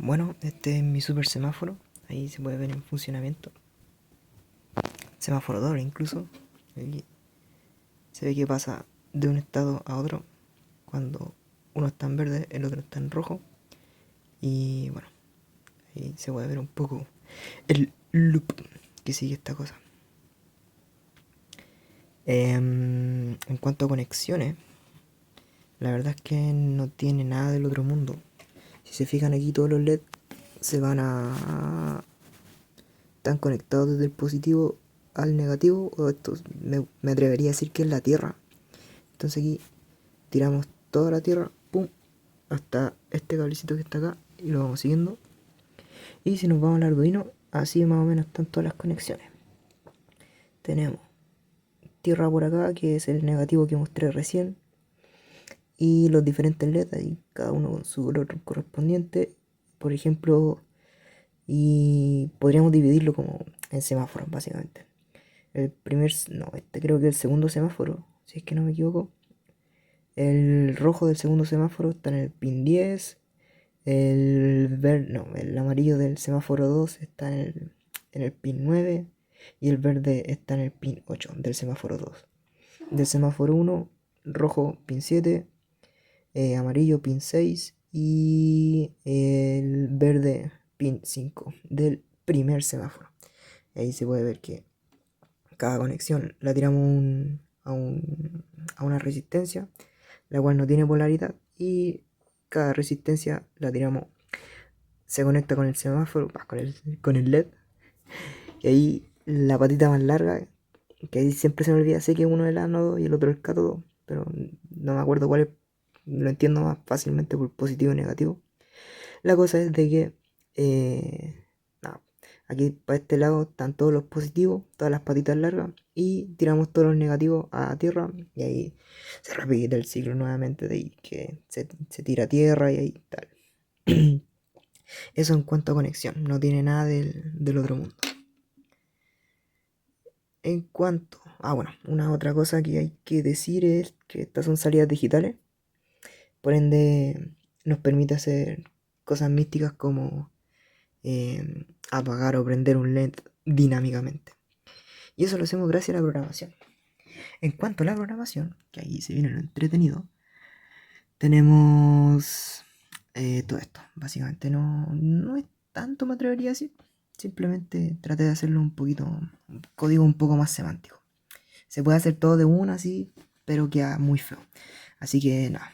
Bueno, este es mi super semáforo. Ahí se puede ver en funcionamiento. Semáforo doble incluso. Aquí se ve que pasa de un estado a otro cuando uno está en verde, el otro está en rojo. Y bueno, ahí se puede ver un poco el loop que sigue esta cosa. En cuanto a conexiones, la verdad es que no tiene nada del otro mundo. Si se fijan aquí, todos los LED se van a... están conectados desde el positivo al negativo, o esto me atrevería a decir que es la Tierra. Entonces aquí tiramos toda la Tierra, pum, hasta este cablecito que está acá y lo vamos siguiendo. Y si nos vamos al Arduino, así más o menos están todas las conexiones. Tenemos Tierra por acá, que es el negativo que mostré recién, y los diferentes LEDs, ahí cada uno con su color correspondiente. Por ejemplo, y podríamos dividirlo como en semáforos básicamente. El primer, no, este creo que es el segundo semáforo, si es que no me equivoco. El rojo del segundo semáforo está en el pin 10. El amarillo del semáforo 2 está en el pin 9. Y el verde está en el pin 8 del semáforo 2. Del semáforo 1, rojo pin 7, amarillo pin 6 y el verde pin 5 del primer semáforo. Ahí se puede ver que cada conexión la tiramos a una resistencia, la cual no tiene polaridad, y cada resistencia la tiramos, se conecta con el semáforo, con el LED, y ahí la patita más larga, que ahí siempre se me olvida, sé que uno es el ánodo y el otro el cátodo, pero no me acuerdo cuál es, lo entiendo más fácilmente por positivo y negativo. La cosa es de que nada, aquí para este lado están todos los positivos, todas las patitas largas, y tiramos todos los negativos a tierra, y ahí se repite el ciclo nuevamente de ahí que se tira a tierra y ahí tal. Eso en cuanto a conexión, no tiene nada del otro mundo. En cuanto... bueno, una otra cosa que hay que decir es que estas son salidas digitales, por ende nos permite hacer cosas místicas como apagar o prender un LED dinámicamente. Y eso lo hacemos gracias a la programación. En cuanto a la programación, que ahí se viene lo entretenido, tenemos todo esto. Básicamente no es tanto, me atrevería a decir. Simplemente traté de hacerlo un poquito, un código un poco más semántico. Se puede hacer todo de una así, pero queda muy feo. Así que nada.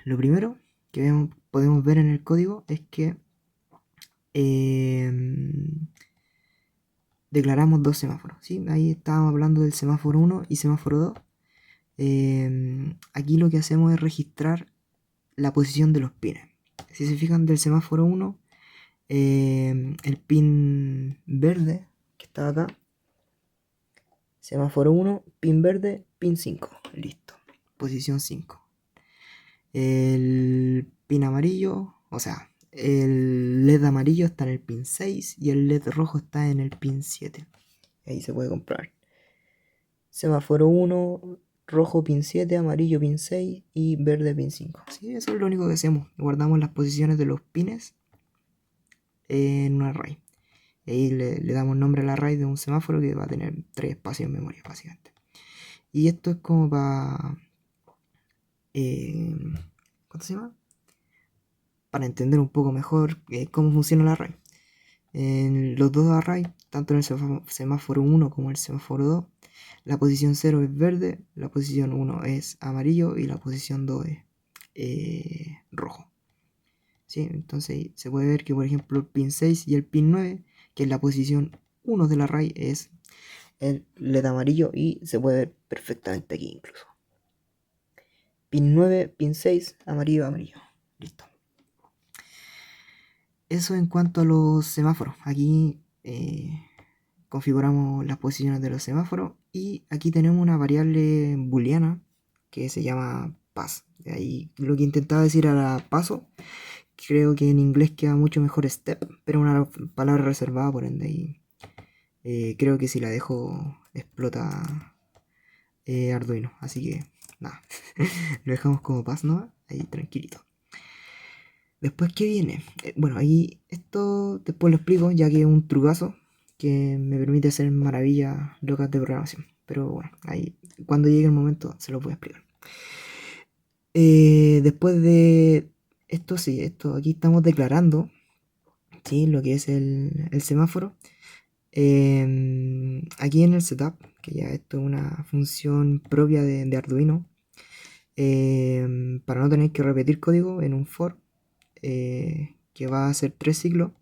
Lo primero que podemos ver en el código es que declaramos dos semáforos, ¿sí? Ahí estábamos hablando del semáforo 1 y semáforo 2. Aquí lo que hacemos es registrar la posición de los pines. Si se fijan, del semáforo 1, el pin verde que está acá, semáforo 1, pin verde, pin 5, listo, posición 5. El pin amarillo, o sea, el LED amarillo está en el pin 6 y el LED rojo está en el pin 7. Ahí se puede comprar. Semáforo 1, rojo pin 7, amarillo pin 6 y verde pin 5. Sí, eso es lo único que hacemos. Guardamos las posiciones de los pines en un array. Y ahí le damos nombre al array de un semáforo que va a tener 3 espacios en memoria, básicamente. Y esto es como para... ¿cuánto se llama? Para entender un poco mejor cómo funciona el array. En los dos arrays, tanto en el semáforo 1 como en el semáforo 2, la posición 0 es verde, la posición 1 es amarillo y la posición 2 es rojo. ¿Sí? Entonces se puede ver que, por ejemplo, el pin 6 y el pin 9, que es la posición 1 del array, es el LED amarillo, y se puede ver perfectamente aquí incluso. Pin 9, pin 6, amarillo, amarillo. Listo. Eso en cuanto a los semáforos. Aquí configuramos las posiciones de los semáforos y aquí tenemos una variable booleana que se llama pass. De ahí lo que intentaba decir era paso. Creo que en inglés queda mucho mejor step, pero una palabra reservada, por ende ahí creo que si la dejo explota Arduino. Así que nada, lo dejamos como pass, ¿no? Ahí tranquilito. Después, ¿qué viene? Bueno, ahí esto después lo explico, ya que es un trucazo que me permite hacer maravillas locas de programación. Pero bueno, ahí cuando llegue el momento se lo voy a explicar. Después de esto, sí, esto aquí estamos declarando, ¿sí? Lo que es el semáforo. Aquí en el setup, que ya esto es una función propia de Arduino, para no tener que repetir código en un for, que va a hacer 3 ciclos.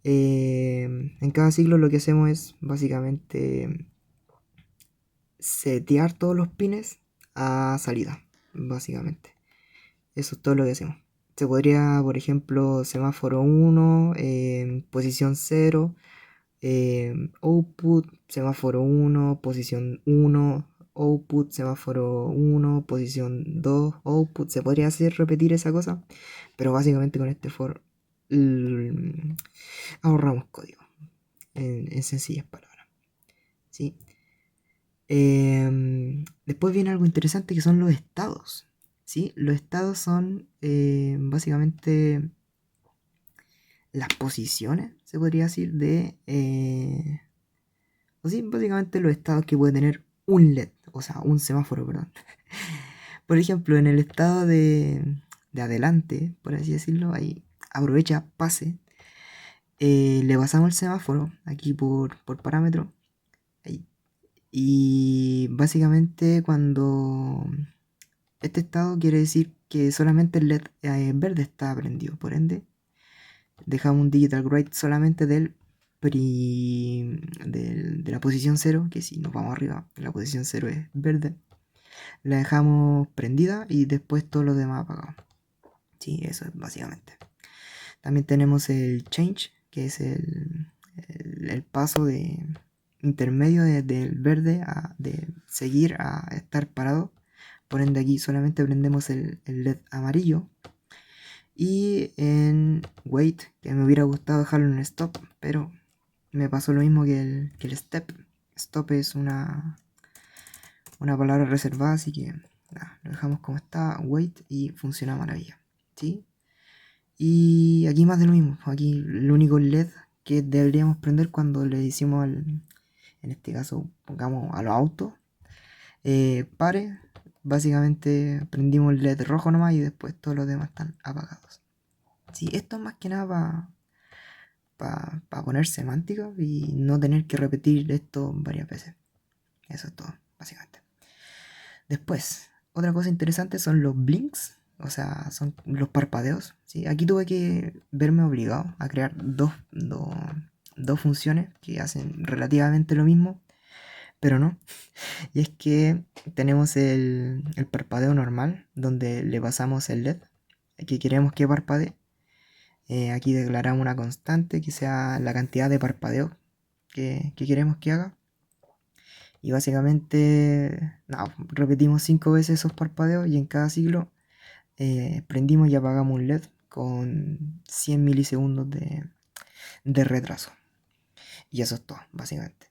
En cada ciclo lo que hacemos es básicamente setear todos los pines a salida, básicamente. Eso es todo lo que hacemos. Se podría, por ejemplo, semáforo 1, posición 0, output, semáforo 1, posición 1, output, semáforo 1, posición 2, output. Se podría hacer repetir esa cosa, pero básicamente con este for ahorramos código, en sencillas palabras, ¿sí? Después viene algo interesante que son los estados, ¿sí? Los estados son básicamente las posiciones, se podría decir, o sí, básicamente los estados que puede tener un LED, o sea, un semáforo, perdón. Por ejemplo, en el estado de adelante, por así decirlo, ahí aprovecha, pase, le pasamos el semáforo aquí por parámetro, ahí. Y básicamente cuando este estado quiere decir que solamente el LED verde está prendido, por ende dejamos un digital write solamente de la posición 0, que si nos vamos arriba, la posición 0 es verde, la dejamos prendida y después todo lo demás apagado. Sí, eso es básicamente. También tenemos el change, que es el paso de intermedio del verde de seguir a estar parado. Por ende aquí solamente prendemos el LED amarillo. Y en wait, que me hubiera gustado dejarlo en stop, pero me pasó lo mismo que el step. Stop es una palabra reservada, así que nada, lo dejamos como está, wait, y funciona maravilla, ¿sí? Y aquí más de lo mismo, aquí el único LED que deberíamos prender cuando le decimos en este caso, pongamos a los autos, pare, básicamente prendimos el LED rojo nomás y después todos los demás están apagados. Sí, esto es más que nada para poner semántica y no tener que repetir esto varias veces. Eso es todo, básicamente. Después, otra cosa interesante son los blinks, o sea, son los parpadeos, ¿sí? Aquí tuve que verme obligado a crear dos funciones que hacen relativamente lo mismo, pero no. Y es que tenemos el parpadeo normal, donde le pasamos el LED que queremos que parpadee. Aquí declaramos una constante que sea la cantidad de parpadeo que queremos que haga. Y básicamente, repetimos 5 veces esos parpadeos y en cada ciclo prendimos y apagamos un LED con 100 milisegundos de retraso. Y eso es todo, básicamente.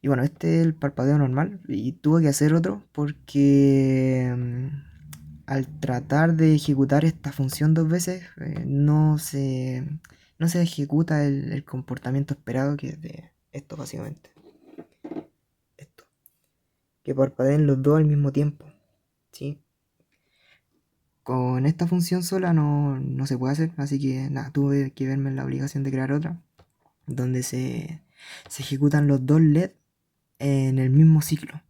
Y bueno, este es el parpadeo normal y tuve que hacer otro porque al tratar de ejecutar esta función 2 veces no se ejecuta el comportamiento esperado, que es de esto básicamente. Esto. Que parpadeen los dos al mismo tiempo, ¿sí? Con esta función sola no se puede hacer, así que nada, tuve que verme en la obligación de crear otra, donde se ejecutan los dos LED en el mismo ciclo.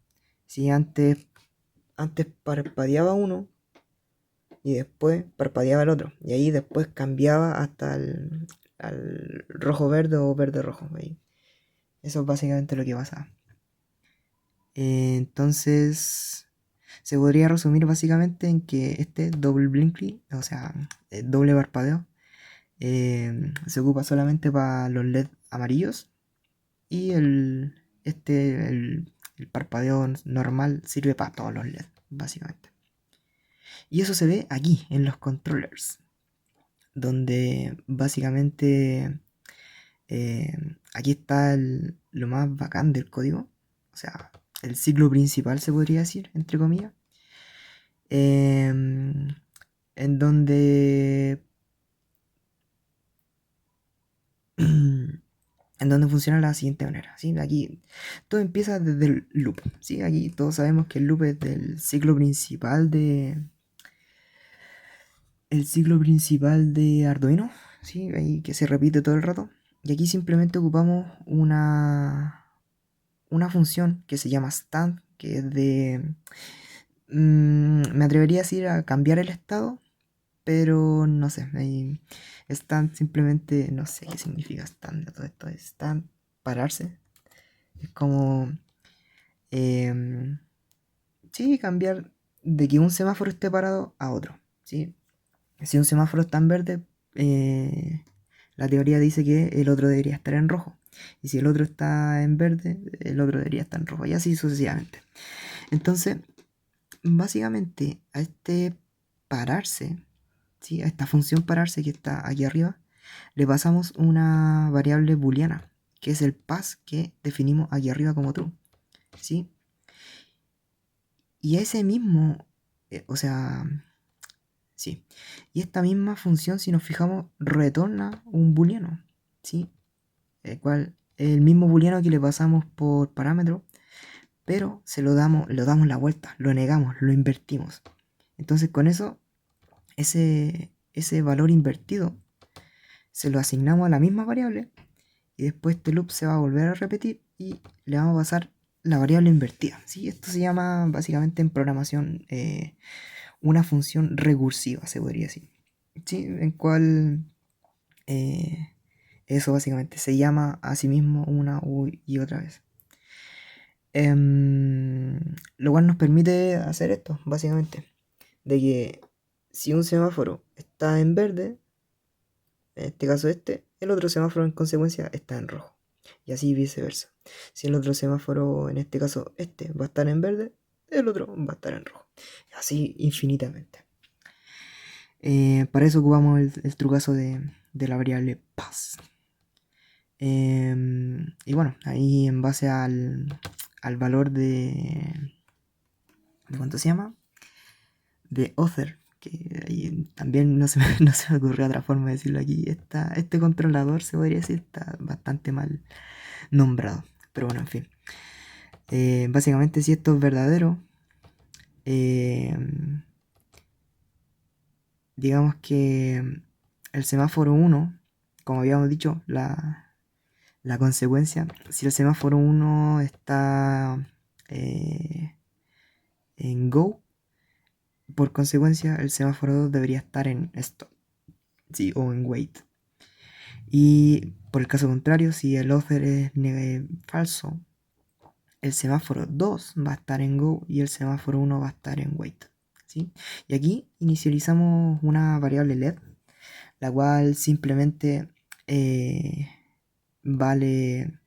Si antes parpadeaba uno y después parpadeaba el otro, y ahí después cambiaba hasta al rojo verde o verde rojo. Ahí. Eso es básicamente lo que pasa. Entonces se podría resumir básicamente en que este double blinkly, o sea, doble parpadeo, se ocupa solamente para los LED amarillos y el parpadeo normal sirve para todos los LED, básicamente. Y eso se ve aquí, en los controllers, donde básicamente aquí está lo más bacán del código, o sea, el ciclo principal se podría decir, entre comillas, en donde en donde funciona de la siguiente manera, ¿sí? Aquí todo empieza desde el loop, ¿sí? Aquí todos sabemos que el loop es del ciclo principal de Arduino, ¿sí? Ahí que se repite todo el rato. Y aquí simplemente ocupamos una función que se llama stand, que es de... me atrevería a decir a cambiar el estado, pero no sé, ahí stand simplemente, no sé qué significa stand de todo esto. Stand, pararse. Es como, em, sí, cambiar de que un semáforo esté parado a otro, ¿sí? Si un semáforo está en verde, la teoría dice que el otro debería estar en rojo. Y si el otro está en verde, el otro debería estar en rojo. Y así sucesivamente. Entonces, básicamente, a este pararse, ¿sí? A esta función pararse que está aquí arriba, le pasamos una variable booleana, que es el pass que definimos aquí arriba como true, ¿sí? Y ese mismo, o sea, sí. Y esta misma función, si nos fijamos, retorna un booleano, ¿sí? El mismo booleano que le pasamos por parámetro, pero lo damos la vuelta, lo negamos, lo invertimos. Entonces con eso, ese valor invertido, se lo asignamos a la misma variable y después este loop se va a volver a repetir y le vamos a pasar la variable invertida, ¿sí? Esto se llama básicamente en programación una función recursiva, se podría decir. Sí, en cual eso básicamente se llama a sí mismo una y otra vez. Lo cual nos permite hacer esto, básicamente. De que si un semáforo está en verde, en este caso el otro semáforo en consecuencia está en rojo. Y así viceversa. Si el otro semáforo, en este caso va a estar en verde, el otro va a estar en rojo. Así infinitamente. Para eso ocupamos el trucazo de la variable pass. Y bueno, ahí en base al valor ¿de cuánto se llama? De author, que ahí también no se me ocurrió otra forma de decirlo aquí. Este controlador, se podría decir, está bastante mal nombrado. Pero bueno, en fin. Básicamente, si esto es verdadero, digamos que el semáforo 1, como habíamos dicho, la consecuencia, si el semáforo 1 está en go, por consecuencia el semáforo 2 debería estar en stop, ¿sí? O en wait. Y por el caso contrario, si el author es falso, el semáforo 2 va a estar en go y el semáforo 1 va a estar en wait, ¿sí? Y aquí inicializamos una variable LED, la cual simplemente vale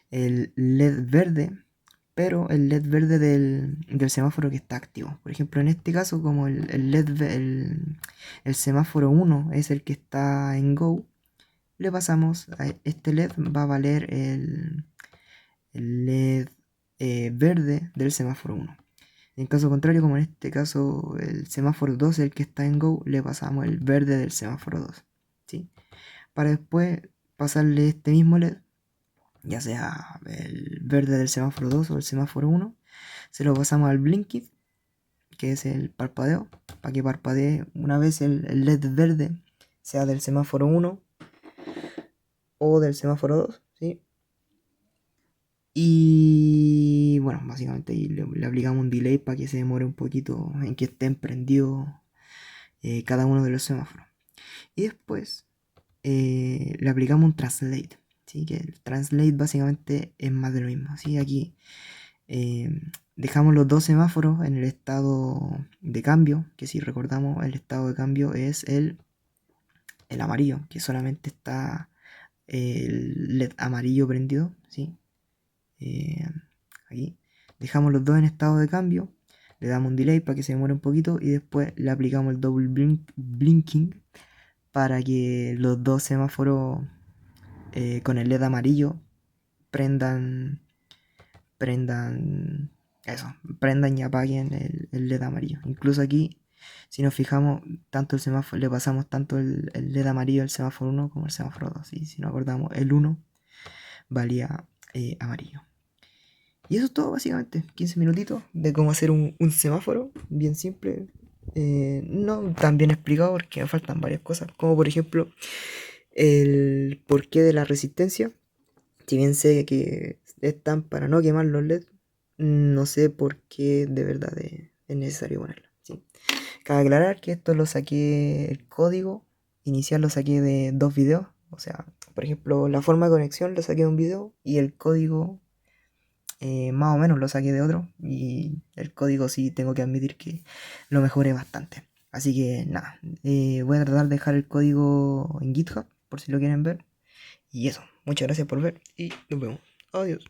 el LED verde, pero el LED verde del semáforo que está activo. Por ejemplo, en este caso, como el LED, el semáforo 1 es el que está en go, le pasamos a este LED, va a valer el LED verde del semáforo 1. En caso contrario, como en este caso el semáforo 2 es el que está en go, le pasamos el verde del semáforo 2, ¿sí? Para después pasarle este mismo LED, ya sea el verde del semáforo 2 o el semáforo 1, se lo pasamos al blinking, que es el parpadeo, para que parpadee una vez el LED verde, sea del semáforo 1 o del semáforo 2, ¿sí? Y bueno, básicamente ahí le aplicamos un delay para que se demore un poquito en que estén prendidos cada uno de los semáforos. Y después le aplicamos un translate, ¿sí? Que el translate básicamente es más de lo mismo, ¿sí? Aquí dejamos los dos semáforos en el estado de cambio, que si recordamos el estado de cambio es el amarillo, que solamente está el LED amarillo prendido, ¿sí? Aquí dejamos los dos en estado de cambio, le damos un delay para que se demore un poquito y después le aplicamos el double blinking para que los dos semáforos con el LED amarillo prendan prendan y apaguen el LED amarillo. Incluso aquí, si nos fijamos, tanto el semáforo, le pasamos tanto el LED amarillo al semáforo 1 como al semáforo 2. Y si nos acordamos, el 1 valía amarillo. Y eso es todo básicamente, 15 minutitos de cómo hacer un semáforo, bien simple. No tan bien explicado porque me faltan varias cosas, como por ejemplo el porqué de la resistencia. Si bien sé que están para no quemar los LED, no sé por qué de verdad es necesario ponerlo. ¿Sí? Cabe aclarar que esto lo saqué, el código inicial lo saqué de dos videos. O sea, por ejemplo, la forma de conexión lo saqué de un video y el código más o menos lo saqué de otro. Y el código sí tengo que admitir que lo mejoré bastante. Así que nada, voy a tratar de dejar el código en GitHub por si lo quieren ver. Y eso, muchas gracias por ver y nos vemos. Adiós.